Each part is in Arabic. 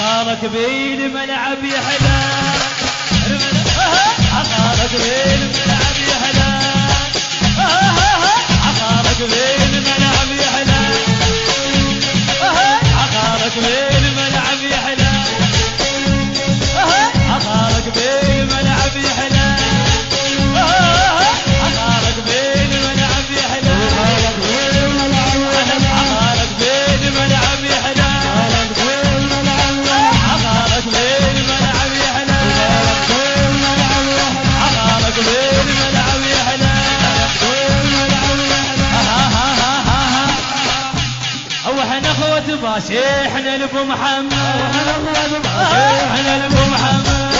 عقارك بين ملعب يحلى عقارك بين ملعب يحلى عقارك بين ملعب يحلى عقارك بين ملعب يحلى عقارك بين ملعب يحلى عقارك بين ملعب يحلى عقارك بين ملعب يحلى عقارك بين ملعب يحلى عقارك بين ملعب يحلى احنا اخوة باشي احنا لابو محمد احنا لابو محمد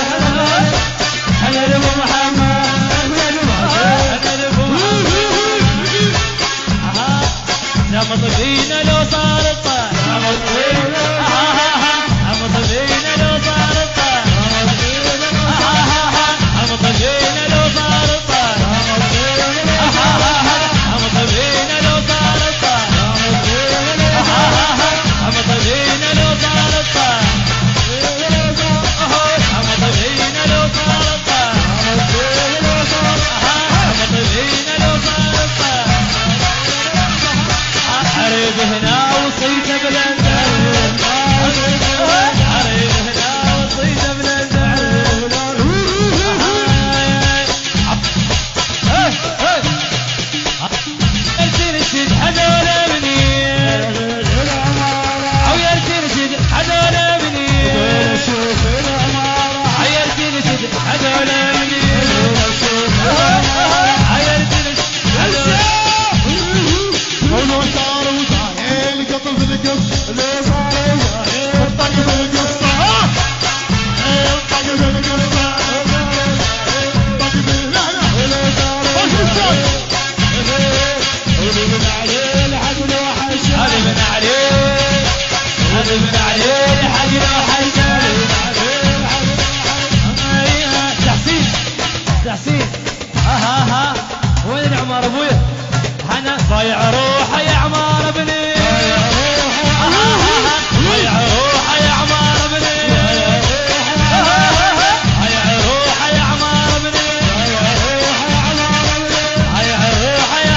احنا لابو محمد احنا لابو محمد نمط فينا لو صار